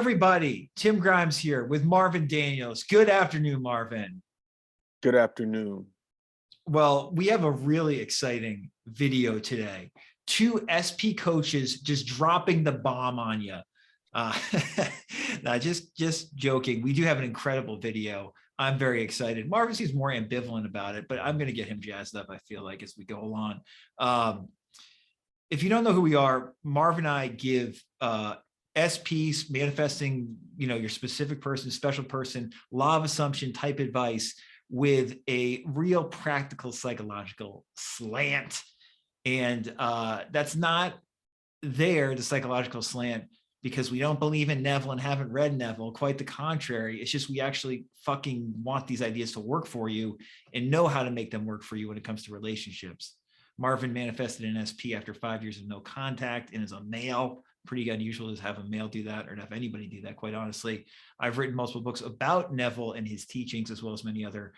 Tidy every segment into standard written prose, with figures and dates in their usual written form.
everybody. Tim Grimes here with Marvin Daniels. Good afternoon, Marvin. Good afternoon. Well, we have a really exciting video today. Two SP coaches just dropping the bomb on you. No, just joking. We do have an incredible video. I'm very excited. Marvin seems more ambivalent about it, but I'm going to get him jazzed up, I feel like, as we go along. If you don't know who we are, Marvin and I give SPs, manifesting, your specific person, special person, law of assumption type advice with a real practical psychological slant. And that's not the psychological slant, because we don't believe in Neville and haven't read Neville. Quite the contrary. It's just we actually fucking want these ideas to work for you and know how to make them work for you when it comes to relationships. Marvin manifested an SP after 5 years of no contact and is a male. Pretty unusual to have a male do that, or to have anybody do that, quite honestly. I've written multiple books about Neville and his teachings, as well as many other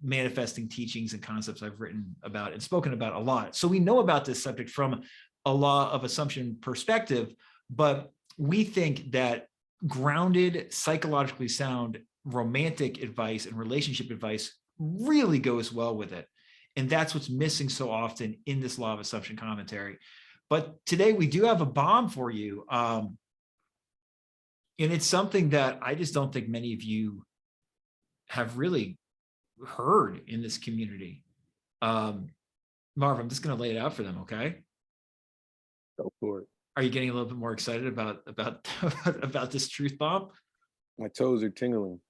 manifesting teachings and concepts I've written about and spoken about a lot. So we know about this subject from a law of assumption perspective, but we think that grounded, psychologically sound, romantic advice and relationship advice really goes well with it. And that's what's missing so often in this law of assumption commentary. But today we do have a bomb for you. And it's something that I just don't think many of you have really heard in this community. Marv, I'm just going to lay it out for them, okay? Go for it. Are you getting a little bit more excited about about this truth bomb? My toes are tingling.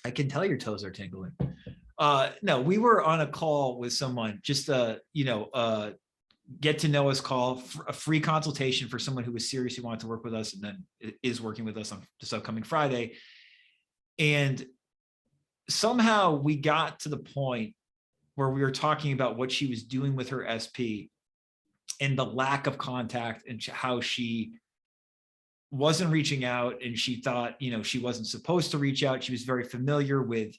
I can tell your toes are tingling. No, we were on a call with someone, just get to know us call, a free consultation for someone who was serious, who wanted to work with us and then is working with us on this upcoming Friday. And somehow we got to the point where we were talking about what she was doing with her SP and the lack of contact and how she wasn't reaching out, and she thought, she wasn't supposed to reach out. She was very familiar with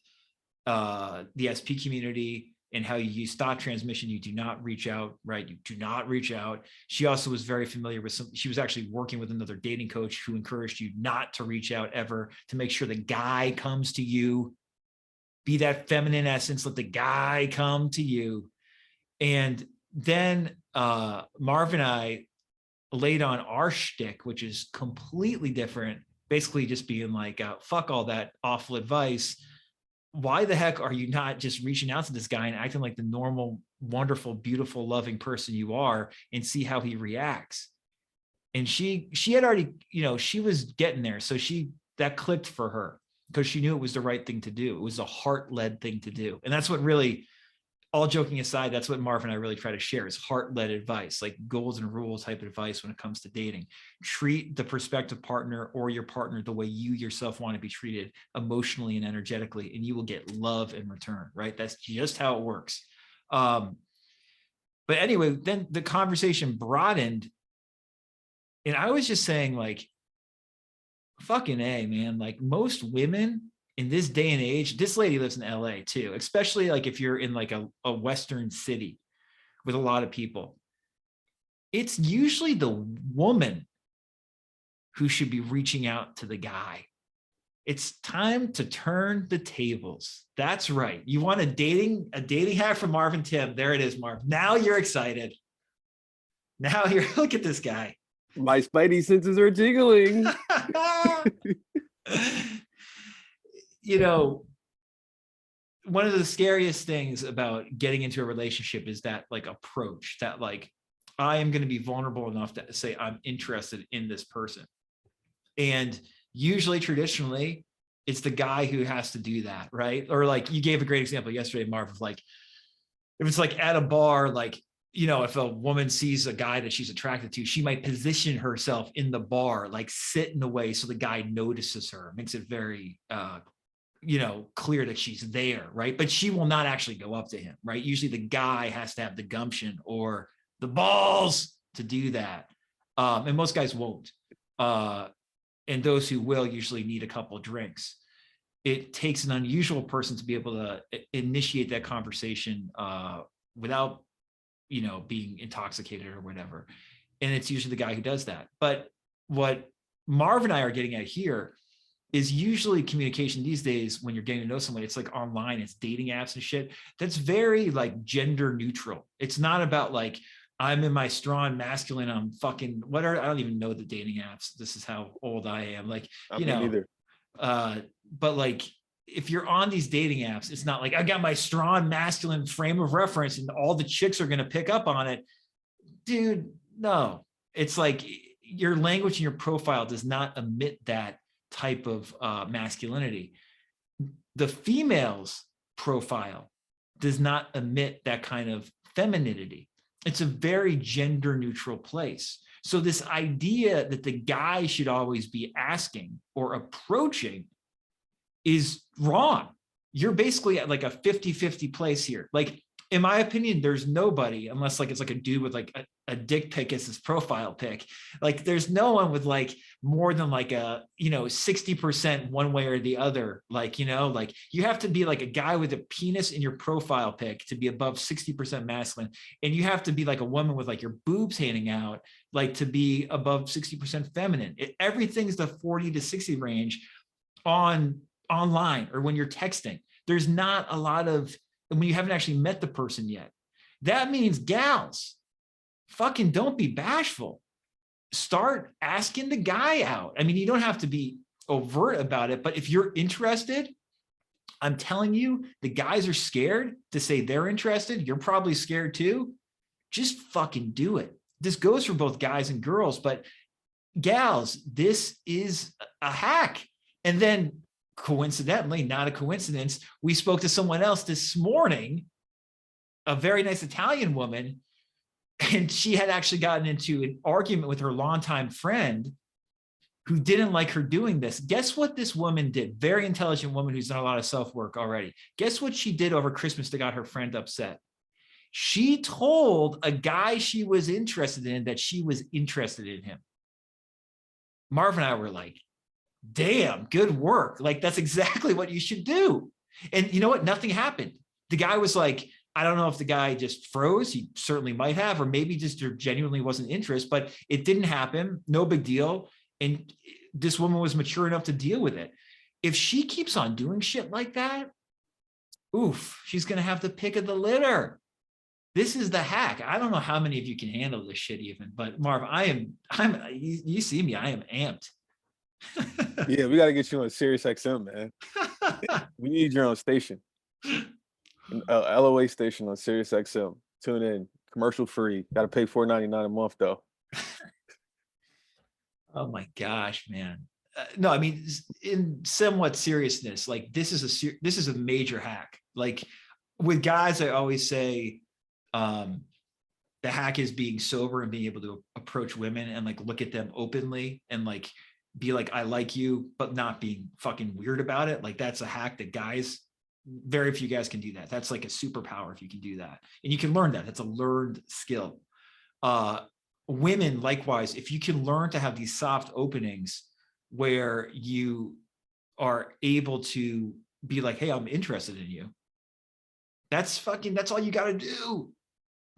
the SP community and how you use thought transmission. You do not reach out, right? You do not reach out. She also was very familiar with she was actually working with another dating coach who encouraged you not to reach out ever, to make sure the guy comes to you. Be that feminine essence, let the guy come to you. And then Marv and I laid on our shtick, which is completely different, basically just being like, fuck all that awful advice. Why the heck are you not just reaching out to this guy and acting like the normal, wonderful, beautiful, loving person you are, and see how he reacts? And she had already, she was getting there. So that clicked for her, because she knew it was the right thing to do. It was a heart-led thing to do. And that's what really, all joking aside, that's what Marv and I really try to share, is heart-led advice, like goals and rules type advice when it comes to dating. Treat the prospective partner or your partner the way you yourself want to be treated, emotionally and energetically, and you will get love in return, right? That's just how it works. But anyway, then the conversation broadened, and I was just saying, like, fucking A, man, like most women in this day and age, this lady lives in LA too, especially like if you're in like a Western city with a lot of people, it's usually the woman who should be reaching out to the guy. It's time to turn the tables. That's right. You want a dating hack from Marvin Tim. There it is, Marv. Now you're excited. Now you're, look at this guy. My spidey senses are tingling. One of the scariest things about getting into a relationship is that like approach, that like, I am going to be vulnerable enough to say I'm interested in this person. And usually, traditionally, it's the guy who has to do that, right? Or like you gave a great example yesterday, Marv, of like, if it's like at a bar, like, if a woman sees a guy that she's attracted to, she might position herself in the bar, like sit in the way so the guy notices her, makes it very, clear that she's there, right? But she will not actually go up to him, right? Usually the guy has to have the gumption or the balls to do that. And most guys won't. And those who will usually need a couple of drinks. It takes an unusual person to be able to initiate that conversation without being intoxicated or whatever. And it's usually the guy who does that. But what Marv and I are getting at here is usually communication these days when you're getting to know someone, it's like online, it's dating apps and shit. That's very like gender neutral. It's not about like, I'm in my strong masculine, I'm fucking, I don't even know the dating apps. This is how old I am. Like, I you mean, know, neither. but like, if you're on these dating apps, it's not like I got my strong masculine frame of reference and all the chicks are going to pick up on it. Dude, no. It's like your language and your profile does not emit that type of masculinity. The female's profile does not emit that kind of femininity. It's a very gender neutral place. So this idea that the guy should always be asking or approaching is wrong. You're basically at like a 50-50 place here. Like, in my opinion, there's nobody, unless like it's like a dude with like a dick pic as his profile pic. Like, there's no one with like more than like a, 60% one way or the other. Like, like you have to be like a guy with a penis in your profile pic to be above 60% masculine. And you have to be like a woman with like your boobs hanging out, like to be above 60% feminine. Everything's the 40 to 60 range online or when you're texting. There's not a lot of, when you haven't actually met the person yet. That means gals, fucking don't be bashful. Start asking the guy out. I mean, you don't have to be overt about it, but if you're interested, I'm telling you, the guys are scared to say they're interested. You're probably scared too. Just fucking do it. This goes for both guys and girls, but gals, this is a hack. And then coincidentally, not a coincidence, we spoke to someone else this morning, a very nice Italian woman, and she had actually gotten into an argument with her longtime friend who didn't like her doing this. Guess what this woman did? Very intelligent woman who's done a lot of self-work already. Guess what she did over Christmas that got her friend upset? She told a guy she was interested in that she was interested in him. Marvin and I were like, damn, good work. Like, that's exactly what you should do. And you know what? Nothing happened. The guy was like, I don't know if the guy just froze. He certainly might have, or maybe just there genuinely wasn't interest, but it didn't happen. No big deal. And this woman was mature enough to deal with it. If she keeps on doing shit like that, oof, she's going to have the pick of the litter. This is the hack. I don't know how many of you can handle this shit even, but Marv, you see me, I am amped. Yeah, we got to get you on Sirius XM, man. We need your own station. An LOA station on Sirius XM. Tune in, commercial free. Got to pay $4.99 a month though. Oh my gosh, man. No, I mean, in somewhat seriousness, like this is a major hack. Like with guys, I always say the hack is being sober and being able to approach women and like look at them openly and like be like, I like you, but not being fucking weird about it. Like that's a hack that guys, very few guys can do that. That's like a superpower if you can do that. And you can learn that. That's a learned skill. Women, likewise, if you can learn to have these soft openings where you are able to be like, hey, I'm interested in you. That's all you got to do.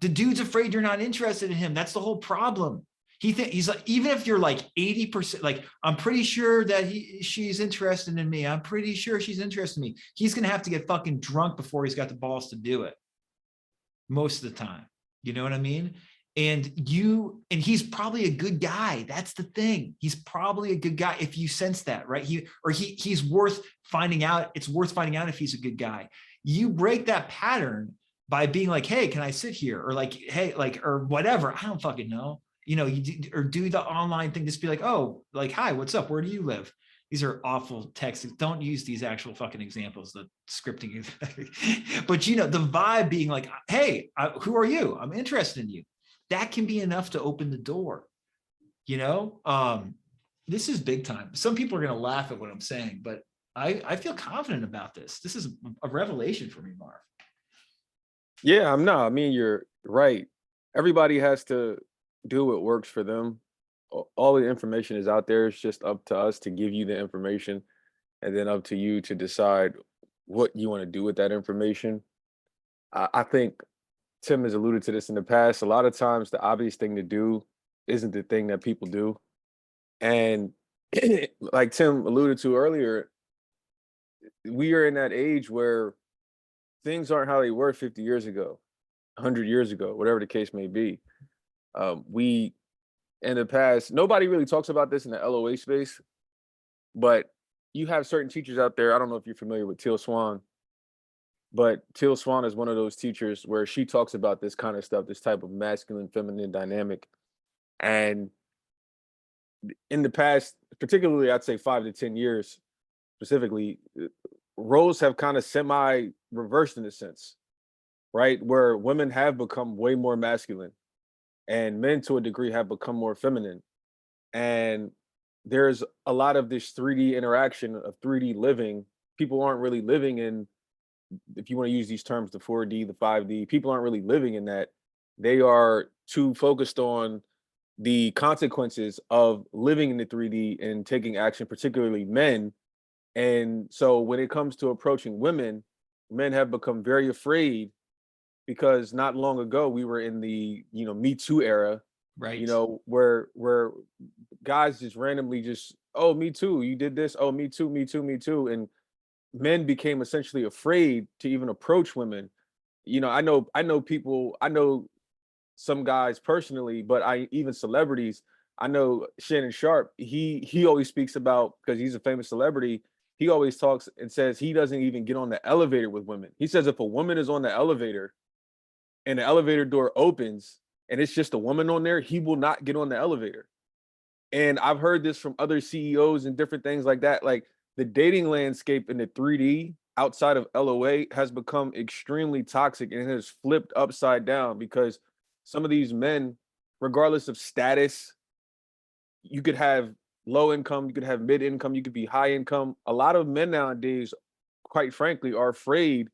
The dude's afraid you're not interested in him. That's the whole problem. He's like, even if you're like 80%, like, I'm pretty sure that she's interested in me. I'm pretty sure she's interested in me. He's going to have to get fucking drunk before he's got the balls to do it. Most of the time. You know what I mean? And he's probably a good guy. That's the thing. He's probably a good guy if you sense that, right? He's worth finding out. It's worth finding out if he's a good guy. You break that pattern by being like, hey, can I sit here? Or like, hey, like, or whatever. I don't fucking know. Or do the online thing. Just be like, oh, like, hi, what's up? Where do you live? These are awful texts. Don't use these actual fucking examples, the scripting. But the vibe being like, hey, who are you? I'm interested in you. That can be enough to open the door. This is big time. Some people are going to laugh at what I'm saying, but I feel confident about this. This is a revelation for me, Marv. Yeah, I mean, you're right. Everybody has to do what works for them. All the information is out there. It's just up to us to give you the information and then up to you to decide what you want to do with that information. I think Tim has alluded to this in the past. A lot of times the obvious thing to do isn't the thing that people do. And like Tim alluded to earlier, we are in that age where things aren't how they were 50 years ago, 100 years ago, whatever the case may be. We in the past, nobody really talks about this in the LOA space, but you have certain teachers out there. I don't know if you're familiar with Teal Swan, but Teal Swan is one of those teachers where she talks about this kind of stuff, this type of masculine feminine dynamic. And in the past, particularly I'd say 5 to 10 years specifically, roles have kind of semi reversed in a sense, right? Where women have become way more masculine and men to a degree have become more feminine. And there's a lot of this 3D interaction of 3D living. People aren't really living in, if you want to use these terms, the 4D, the 5D, people aren't really living in that. They are too focused on the consequences of living in the 3D and taking action, particularly men. And so when it comes to approaching women, men have become very afraid because not long ago we were in the, Me Too era, Right. where guys just randomly just, oh, me too, you did this, oh, me too, me too, me too. And men became essentially afraid to even approach women. I know some guys personally, but I even celebrities. I know Shannon Sharp. He always speaks about, because he's a famous celebrity. He always talks and says he doesn't even get on the elevator with women. He says if a woman is on the elevator and the elevator door opens and it's just a woman on there, he will not get on the elevator. And I've heard this from other CEOs and different things like that. Like the dating landscape in the 3D outside of LOA has become extremely toxic and it has flipped upside down because some of these men, regardless of status, you could have low income, you could have mid income, you could be high income. A lot of men nowadays, quite frankly, are afraid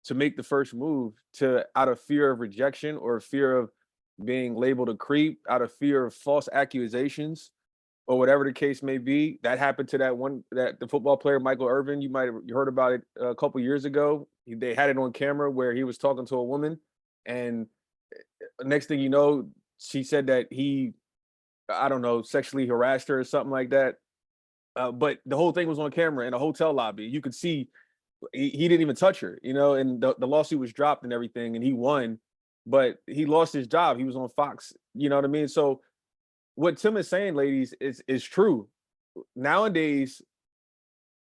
to make the first move to out of fear of rejection or fear of being labeled a creep, out of fear of false accusations or whatever the case may be. That happened to that the football player Michael Irvin. You might have heard about it a couple years ago. They had it on camera where he was talking to a woman, and next thing you know, she said that he, I don't know, sexually harassed her or something like that. But the whole thing was on camera in a hotel lobby. You could see he didn't even touch her, and the lawsuit was dropped and everything, and he won, but he lost his job. He was on Fox, you know what I mean? So what Tim is saying, ladies, is true. Nowadays,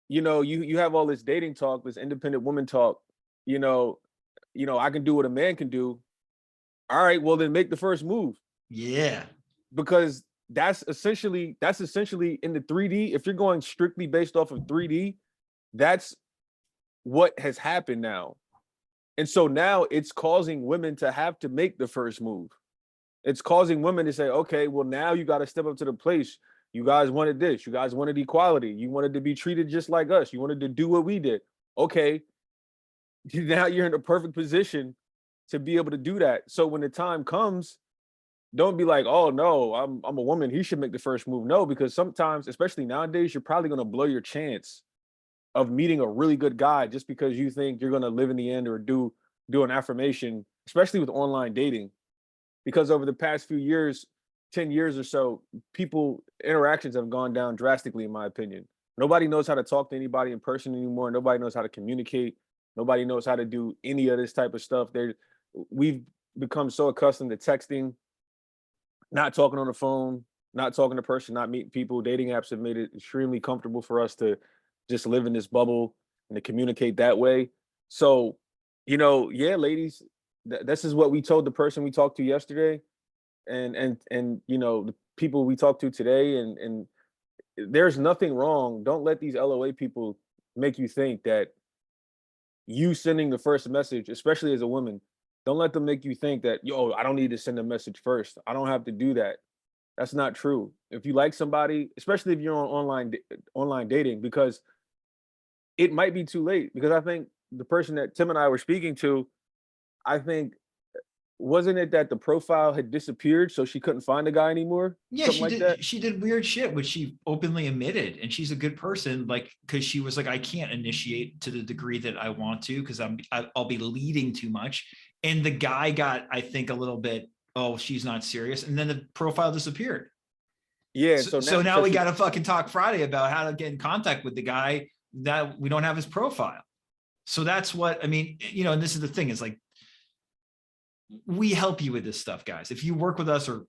you have all this dating talk, this independent woman talk, you know, I can do what a man can do. All right, well then make the first move Yeah. because that's essentially in the 3D. If you're going strictly based off of 3D, that's what has happened now. And so now it's causing women to have to make the first move. It's causing women to say, okay, well, now you got to step up to the place. You guys wanted this. You guys wanted equality. You wanted to be treated just like us. You wanted to do what we did. Okay. Now you're in a perfect position to be able to do that. So when the time comes, don't be like, oh no, I'm a woman. He should make the first move. No, because sometimes, especially nowadays, you're probably going to blow your chance of meeting a really good guy just because you think you're going to live in the end or do an affirmation, especially with online dating. Because over the past few years, 10 years or so, people interactions have gone down drastically, in my opinion. Nobody knows how to talk to anybody in person anymore. Nobody knows how to communicate. Nobody knows how to do any of this type of stuff. We've become so accustomed to texting, not talking on the phone, not talking to person, not meeting people. Dating apps have made it extremely comfortable for us to just live in this bubble and to communicate that way. So, yeah, ladies, this is what we told the person we talked to yesterday, and the people we talked to today, and there's nothing wrong. Don't let these LOA people make you think that you sending the first message, especially as a woman, don't let them make you think that, yo, I don't need to send a message first. I don't have to do that. That's not true. If you like somebody, especially if you're on online dating, because it might be too late. Because I think the person that Tim and I were speaking to, I think, wasn't it that the profile had disappeared so she couldn't find the guy anymore? Yeah, Something like that. she did weird shit, which she openly admitted. And she's a good person, like, because she was like, I can't initiate to the degree that I want to, because I'll be leading too much. And the guy got, I think, a little bit, oh, she's not serious. And then the profile disappeared. Yeah, So, so now so now so we she got to fucking talk Friday about how to get in contact with the guy that we don't have his profile. So that's what I mean, and this is the thing, is like, we help you with this stuff, guys. If you work with us, or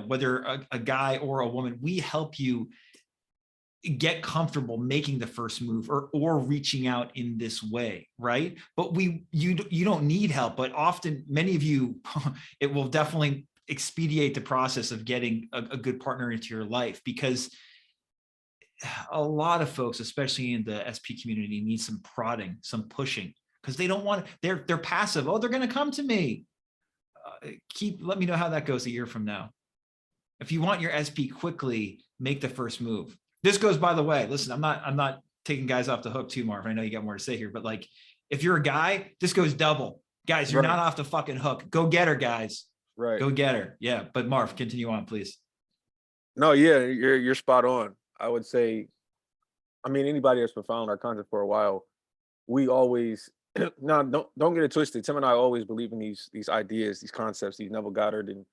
whether a guy or a woman, we help you get comfortable making the first move, or reaching out in this way, right? But you don't need help, but often many of you it will definitely expedite the process of getting a good partner into your life, because a lot of folks, especially in the SP community, need some prodding, some pushing, because they don't want, they're passive. Oh, they're going to come to me. Let me know how that goes a year from now. If you want your SP quickly, make the first move. This goes, by the way, listen, I'm not taking guys off the hook too, Marvin. I know you got more to say here, but like, if you're a guy, this goes double. Guys, you're right, not off the fucking hook. Go get her, guys. right. Go get her. Yeah. But Marv, continue on, please. No, yeah, you're spot on. I would say, I mean, anybody that's been following our content for a while, we always no, don't get it twisted. Tim and I always believe in these ideas, these concepts, these Neville Goddard and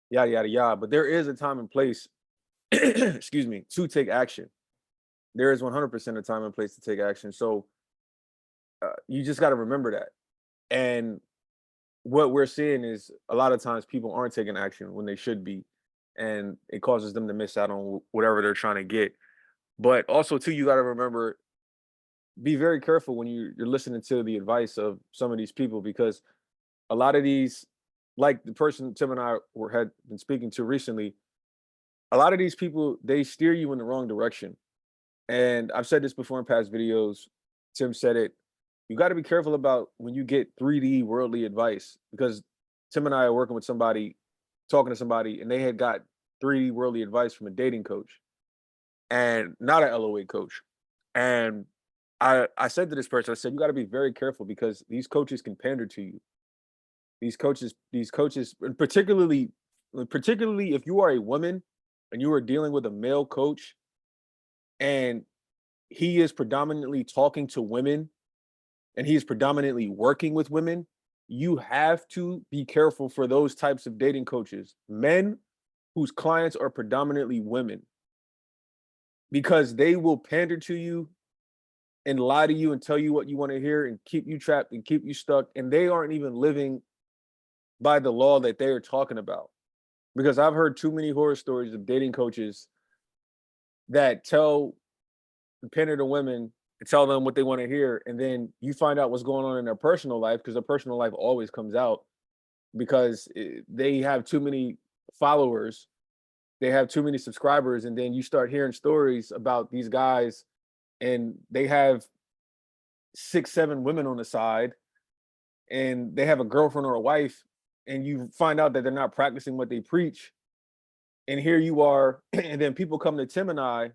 yada yada yada. But there is a time and place, excuse me, to take action. There is 100% a time and place to take action. So you just got to remember that. And what we're seeing is a lot of times people aren't taking action when they should be, and it causes them to miss out on whatever they're trying to get. But also, too, you got to remember, be very careful when you're listening to the advice of some of these people, because a lot of these, like the person Tim and I had been speaking to recently, a lot of these people, they steer you in the wrong direction. And I've said this before in past videos. Tim said it. You got to be careful about when you get 3D worldly advice, because Tim and I are working with somebody, talking to somebody, and they had got 3D worldly advice from a dating coach and not an LOA coach. And I said to this person, I said, you got to be very careful, because these coaches can pander to you. These coaches, and particularly if you are a woman and you are dealing with a male coach, and he is predominantly talking to women, and he is predominantly working with women, you have to be careful for those types of dating coaches, men whose clients are predominantly women, because they will pander to you and lie to you and tell you what you want to hear and keep you trapped and keep you stuck. And they aren't even living by the law that they are talking about. Because I've heard too many horror stories of dating coaches that tell pander to women and tell them what they want to hear. And then you find out what's going on in their personal life, because their personal life always comes out, because they have too many followers, they have too many subscribers. And then you start hearing stories about these guys, and they have 6, 7 women on the side, and they have a girlfriend or a wife, and you find out that they're not practicing what they preach. And here you are, and then people come to Tim and I,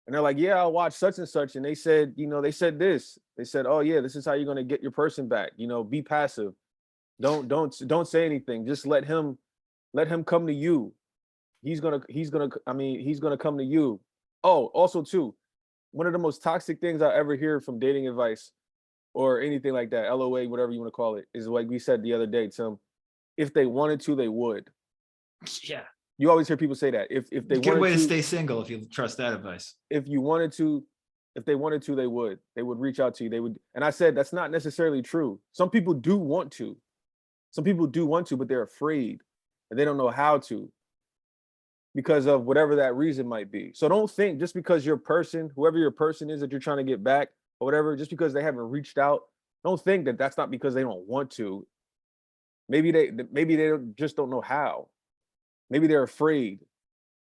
and they're like, "Yeah, I watched such and such, and they said, they said this. They said, oh yeah, this is how you're gonna get your person back. Be passive. Don't say anything. Just let him come to you. He's gonna come to you. Oh, also too, one of the most toxic things I ever hear from dating advice or anything like that, LOA, whatever you want to call it, is like we said the other day, Tim. If they wanted to, they would. Yeah. You always hear people say that. If they Good wanted way to to, stay single if you trust that advice. if you wanted to, if they wanted to, they would. They would reach out to you. They would. And I said that's not necessarily true. Some people do want to. Some people do want to, but they're afraid and they don't know how to, because of whatever that reason might be. So don't think just because your person, whoever your person is that you're trying to get back or whatever, just because they haven't reached out, don't think that that's not because they don't want to. Maybe they just don't know how. Maybe they're afraid.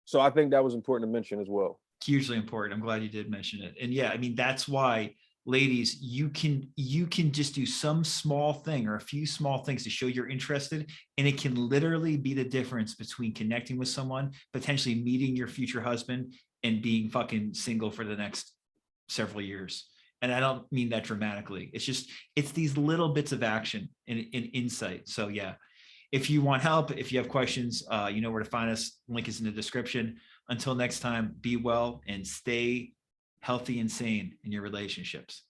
So I think that was important to mention as well. Hugely important. I'm glad you did mention it. And yeah, I mean, that's why, ladies, you can just do some small thing or a few small things to show you're interested, and it can literally be the difference between connecting with someone, potentially meeting your future husband, and being fucking single for the next several years. And I don't mean that dramatically. It's these little bits of action and insight. So yeah, if you want help, if you have questions, you know where to find us. Link is in the description. Until next time, be well and stay healthy and sane in your relationships.